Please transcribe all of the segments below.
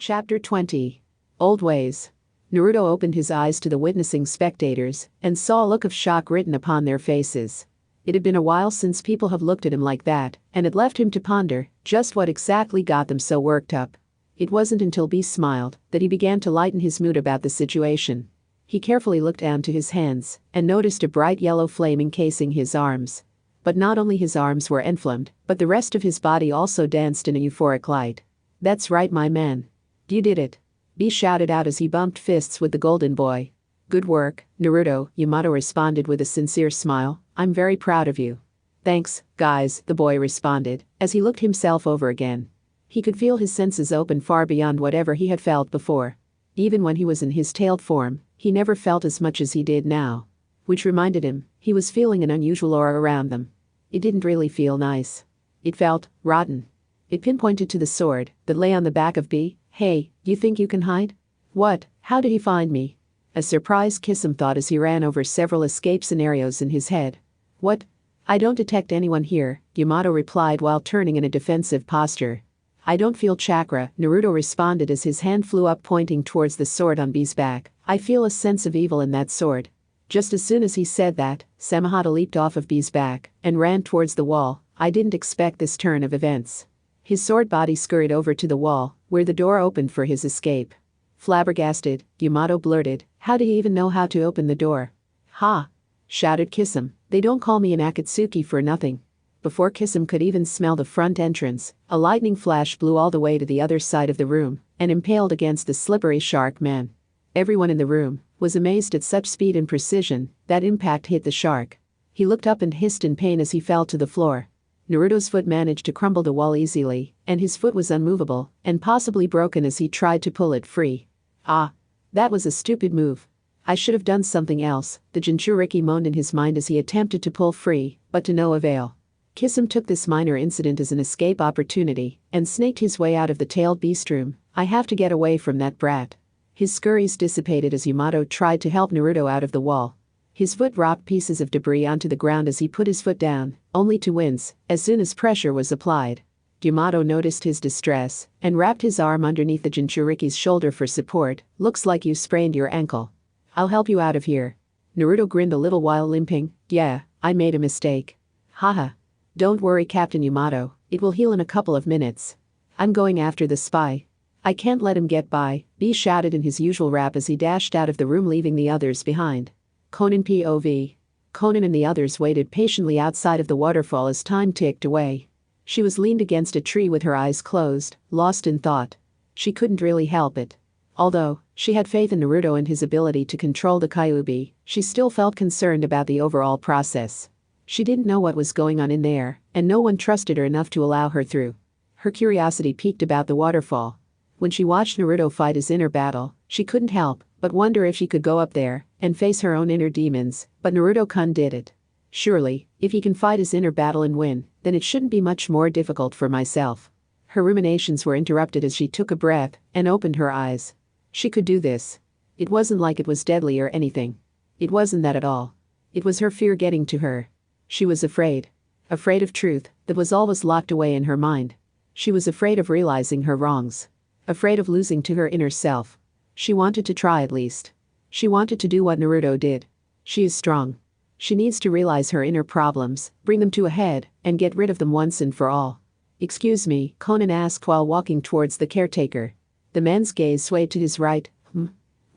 Chapter 20. Old Ways. Naruto opened his eyes to the witnessing spectators and saw a look of shock written upon their faces. It had been a while since people have looked at him like that, and it left him to ponder just what exactly got them so worked up. It wasn't until B smiled that he began to lighten his mood about the situation. He carefully looked down to his hands and noticed a bright yellow flame encasing his arms. But not only his arms were enflamed, but the rest of his body also danced in a euphoric light. "That's right, my man. You did it," B shouted out as he bumped fists with the golden boy. "Good work, Naruto," Yamato responded with a sincere smile. "I'm very proud of you." "Thanks, guys," the boy responded, as he looked himself over again. He could feel his senses open far beyond whatever he had felt before. Even when he was in his tailed form, he never felt as much as he did now. Which reminded him, he was feeling an unusual aura around them. It didn't really feel nice. It felt rotten. It pinpointed to the sword that lay on the back of B. "Hey, you think you can hide?" "What? How did he find me?" A surprised Kisum thought as he ran over several escape scenarios in his head. "What? I don't detect anyone here," Yamato replied while turning in a defensive posture. "I don't feel chakra," Naruto responded as his hand flew up pointing towards the sword on B's back. "I feel a sense of evil in that sword." Just as soon as he said that, Samahata leaped off of B's back and ran towards the wall. I didn't expect this turn of events. His sword body scurried over to the wall, where the door opened for his escape. Flabbergasted, Yamato blurted, "How do you even know how to open the door?" "Ha!" shouted Kisum, "They don't call me an Akatsuki for nothing." Before Kisum could even smell the front entrance, a lightning flash blew all the way to the other side of the room and impaled against the slippery shark man. Everyone in the room was amazed at such speed and precision. That impact hit the shark. He looked up and hissed in pain as he fell to the floor. Naruto's foot managed to crumble the wall easily, and his foot was unmovable and possibly broken as he tried to pull it free. "Ah, that was a stupid move. I should have done something else," the Jinchuriki moaned in his mind as he attempted to pull free, but to no avail. Kisum took this minor incident as an escape opportunity and snaked his way out of the tailed beast room. "I have to get away from that brat." His scurries dissipated as Yamato tried to help Naruto out of the wall. His foot dropped pieces of debris onto the ground as he put his foot down, only to wince as soon as pressure was applied. Yamato noticed his distress and wrapped his arm underneath the Jinchuriki's shoulder for support. "Looks like you sprained your ankle. I'll help you out of here." Naruto grinned a little while limping. "Yeah, I made a mistake." "Haha. Don't worry, Captain Yamato, it will heal in a couple of minutes. I'm going after the spy. I can't let him get by," B shouted in his usual rap as he dashed out of the room leaving the others behind. Conan POV. Conan and the others waited patiently outside of the waterfall as time ticked away. She was leaned against a tree with her eyes closed, lost in thought. She couldn't really help it. Although she had faith in Naruto and his ability to control the Kyuubi, she still felt concerned about the overall process. She didn't know what was going on in there, and no one trusted her enough to allow her through. Her curiosity piqued about the waterfall. When she watched Naruto fight his inner battle, she couldn't help but wonder if she could go up there and face her own inner demons, but Naruto-kun did it. "Surely, if he can fight his inner battle and win, then it shouldn't be much more difficult for myself." Her ruminations were interrupted as she took a breath and opened her eyes. She could do this. It wasn't like it was deadly or anything. It wasn't that at all. It was her fear getting to her. She was afraid. Afraid of truth that was always locked away in her mind. She was afraid of realizing her wrongs. Afraid of losing to her inner self. She wanted to try at least. She wanted to do what Naruto did. She is strong. She needs to realize her inner problems, bring them to a head, and get rid of them once and for all. "Excuse me," Conan asked while walking towards the caretaker. The man's gaze swayed to his right.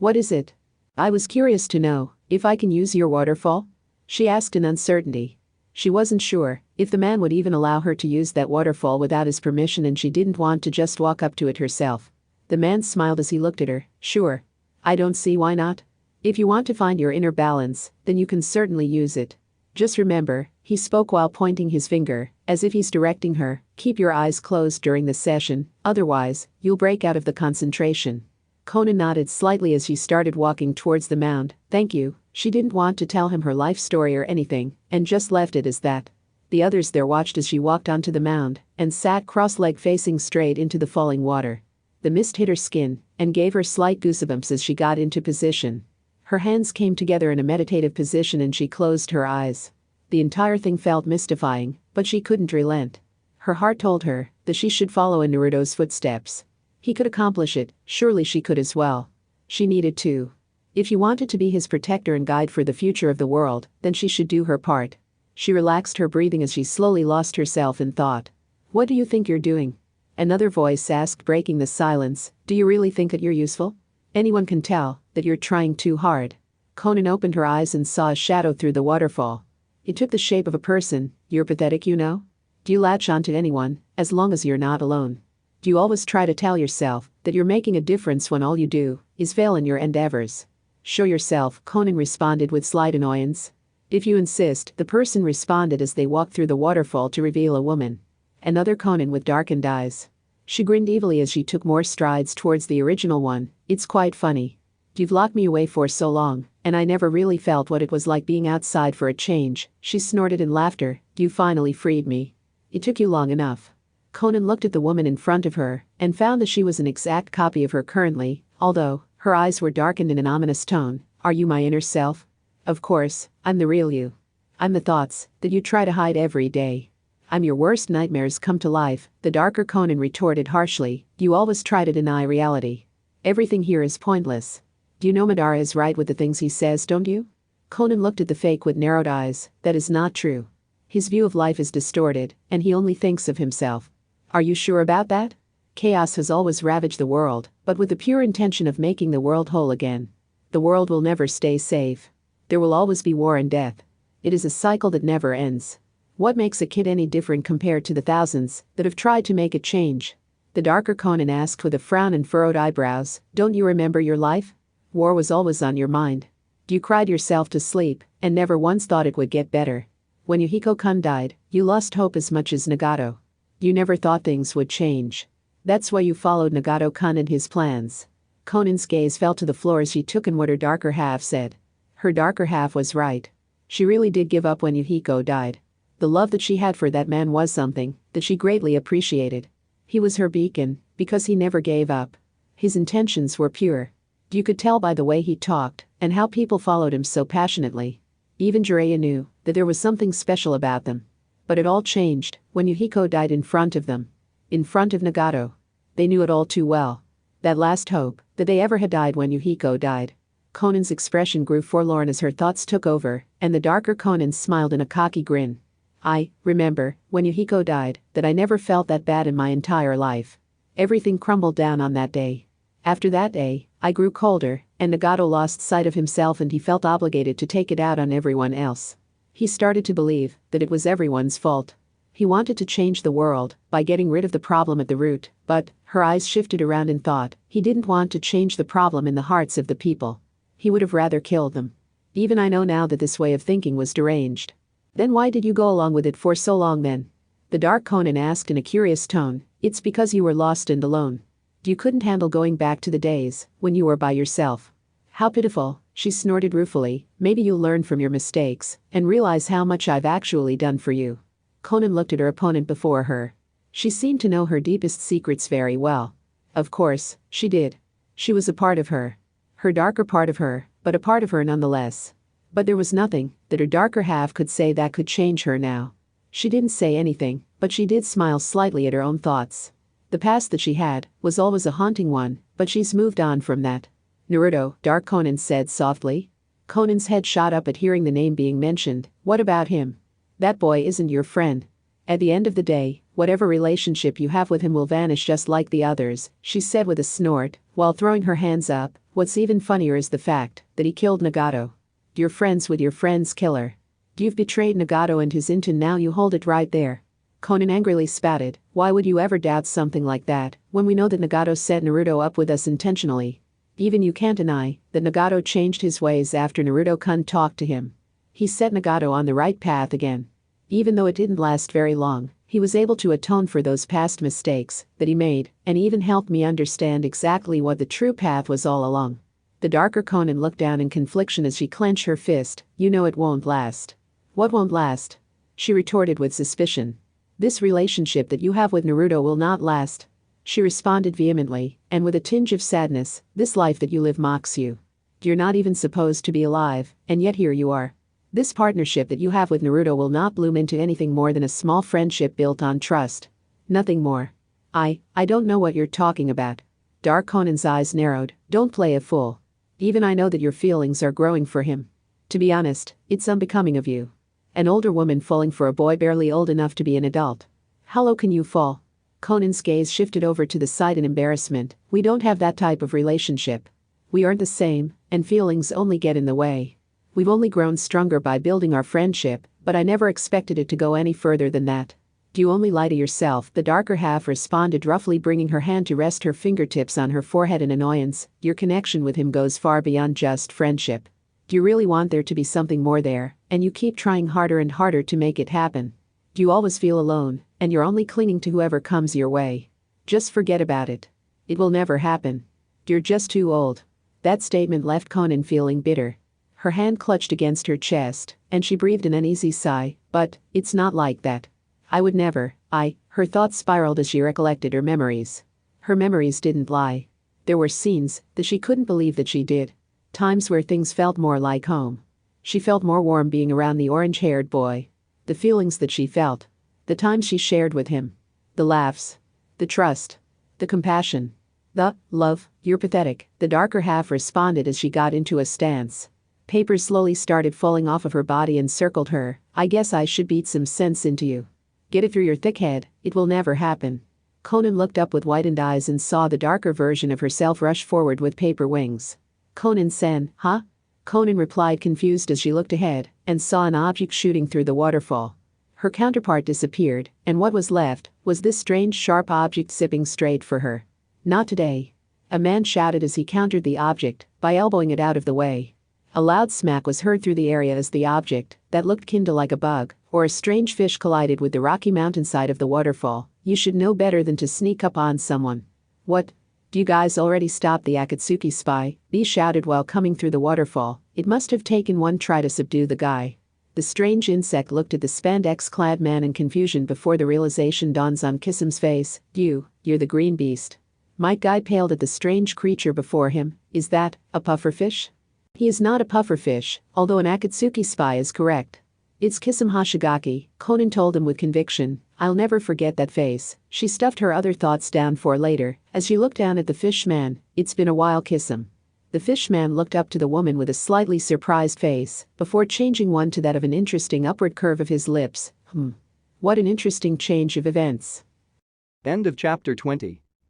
What is it?" "I was curious to know if I can use your waterfall?" she asked in uncertainty. She wasn't sure if the man would even allow her to use that waterfall without his permission, and she didn't want to just walk up to it herself. The man smiled as he looked at her. "Sure. I don't see why not. If you want to find your inner balance, then you can certainly use it. Just remember," he spoke while pointing his finger, as if he's directing her, "keep your eyes closed during the session, otherwise, you'll break out of the concentration." Conan nodded slightly as she started walking towards the mound. "Thank you." She didn't want to tell him her life story or anything, and just left it as that. The others there watched as she walked onto the mound and sat cross-legged facing straight into the falling water. The mist hit her skin and gave her slight goosebumps as she got into position. Her hands came together in a meditative position and she closed her eyes. The entire thing felt mystifying, but she couldn't relent. Her heart told her that she should follow in Naruto's footsteps. He could accomplish it, surely she could as well. She needed to. If you wanted to be his protector and guide for the future of the world, then she should do her part. She relaxed her breathing as she slowly lost herself in thought. What do you think you're doing? Another voice asked, breaking the silence. Do you really think that you're useful? Anyone can tell that you're trying too hard. Conan opened her eyes and saw a shadow through the waterfall. It took the shape of a person. You're pathetic, you know? Do you latch onto anyone, as long as you're not alone? Do you always try to tell yourself that you're making a difference when all you do is fail in your endeavors? Show yourself, Conan responded with slight annoyance. If you insist, the person responded as they walked through the waterfall to reveal a woman. Another Conan with darkened eyes. She grinned evilly as she took more strides towards the original one. It's quite funny. You've locked me away for so long, and I never really felt what it was like being outside for a change. She snorted in laughter. You finally freed me. It took you long enough. Conan looked at the woman in front of her and found that she was an exact copy of her currently, although her eyes were darkened in an ominous tone. Are you my inner self? Of course, I'm the real you. I'm the thoughts that you try to hide every day. I'm your worst nightmares come to life, the darker Conan retorted harshly. You always try to deny reality. Everything here is pointless. Do you know Madara is right with the things he says, don't you? Conan looked at the fake with narrowed eyes. That is not true. His view of life is distorted, and he only thinks of himself. Are you sure about that? Chaos has always ravaged the world, but with the pure intention of making the world whole again. The world will never stay safe. There will always be war and death. It is a cycle that never ends. What makes a kid any different compared to the thousands that have tried to make a change? The darker Conan asked with a frown and furrowed eyebrows. Don't you remember your life? War was always on your mind. You cried yourself to sleep and never once thought it would get better. When Yuhiko-kun died, you lost hope as much as Nagato. You never thought things would change. That's why you followed Nagato-kun and his plans. Conan's gaze fell to the floor as she took in what her darker half said. Her darker half was right. She really did give up when Yuhiko died. The love that she had for that man was something that she greatly appreciated. He was her beacon, because he never gave up. His intentions were pure. You could tell by the way he talked, and how people followed him so passionately. Even Jiraiya knew that there was something special about them. But it all changed when Yuhiko died in front of them. In front of Nagato. They knew it all too well. That last hope that they ever had died when Yuhiko died. Conan's expression grew forlorn as her thoughts took over, and the darker Conan smiled in a cocky grin. I remember, when Yuhiko died, that I never felt that bad in my entire life. Everything crumbled down on that day. After that day, I grew colder, and Nagato lost sight of himself and he felt obligated to take it out on everyone else. He started to believe that it was everyone's fault. He wanted to change the world by getting rid of the problem at the root, but her eyes shifted around in thought. He didn't want to change the problem in the hearts of the people. He would have rather killed them. Even I know now that this way of thinking was deranged. Then why did you go along with it for so long then? The dark Conan asked in a curious tone. It's because you were lost and alone. You couldn't handle going back to the days when you were by yourself. How pitiful, she snorted ruefully. Maybe you'll learn from your mistakes and realize how much I've actually done for you. Conan looked at her opponent before her. She seemed to know her deepest secrets very well. Of course, she did. She was a part of her. Her darker part of her, but a part of her nonetheless. But there was nothing that her darker half could say that could change her now. She didn't say anything, but she did smile slightly at her own thoughts. The past that she had was always a haunting one, but she's moved on from that. Naruto, Dark Conan said softly. Conan's head shot up at hearing the name being mentioned. What about him? That boy isn't your friend. At the end of the day, whatever relationship you have with him will vanish just like the others, she said with a snort, while throwing her hands up. What's even funnier is the fact that he killed Nagato. You're friends with your friend's killer. You've betrayed Nagato and his intent, now you hold it right there. Conan angrily spouted. Why would you ever doubt something like that, when we know that Nagato set Naruto up with us intentionally? Even you can't deny that Nagato changed his ways after Naruto-kun talked to him. He set Nagato on the right path again. Even though it didn't last very long, he was able to atone for those past mistakes that he made, and even helped me understand exactly what the true path was all along. The darker Conan looked down in confliction as she clenched her fist. You know it won't last. What won't last? She retorted with suspicion. This relationship that you have with Naruto will not last. She responded vehemently, and with a tinge of sadness. This life that you live mocks you. You're not even supposed to be alive, and yet here you are. This partnership that you have with Naruto will not bloom into anything more than a small friendship built on trust. Nothing more. I don't know what you're talking about. Dark Conan's eyes narrowed. Don't play a fool. Even I know that your feelings are growing for him. To be honest, it's unbecoming of you. An older woman falling for a boy barely old enough to be an adult. How low can you fall? Conan's gaze shifted over to the side in embarrassment. We don't have that type of relationship. We aren't the same, and feelings only get in the way. We've only grown stronger by building our friendship, but I never expected it to go any further than that. Do you only lie to yourself? The darker half responded roughly, bringing her hand to rest her fingertips on her forehead in annoyance. Your connection with him goes far beyond just friendship. Do you really want there to be something more there, and you keep trying harder and harder to make it happen? Do you always feel alone, and you're only clinging to whoever comes your way? Just forget about it. It will never happen. You're just too old. That statement left Conan feeling bitter. Her hand clutched against her chest, and she breathed an uneasy sigh. But it's not like that. I would never. Her thoughts spiraled as she recollected her memories. Her memories didn't lie. There were scenes that she couldn't believe that she did. Times where things felt more like home. She felt more warm being around the orange-haired boy. The feelings that she felt. The times she shared with him. The laughs. The trust. The compassion. The love. You're pathetic, the darker half responded as she got into a stance. Papers slowly started falling off of her body and circled her. I guess I should beat some sense into you. Get it through your thick head, it will never happen. Conan looked up with widened eyes and saw the darker version of herself rush forward with paper wings. Conan-san, huh? Conan replied, confused, as she looked ahead and saw an object shooting through the waterfall. Her counterpart disappeared, and what was left was this strange sharp object zipping straight for her. Not today. A man shouted as he countered the object by elbowing it out of the way. A loud smack was heard through the area as the object, that looked kin to like a bug or a strange fish, collided with the rocky mountainside of the waterfall. You should know better than to sneak up on someone. What? Do you guys already stop the Akatsuki spy? He shouted while coming through the waterfall. It must have taken one try to subdue the guy. The strange insect looked at the spandex-clad man in confusion before the realization dawns on Kissam's face. You're the green beast. Might Guy paled at the strange creature before him. Is that a pufferfish? He is not a pufferfish, although an Akatsuki spy is correct. It's Kissam Hoshigaki, Conan told him with conviction. I'll never forget that face. She stuffed her other thoughts down for later as she looked down at the fish man. It's been a while, Kissam. The fish man looked up to the woman with a slightly surprised face before changing one to that of an interesting upward curve of his lips. What an interesting change of events. End of chapter 20.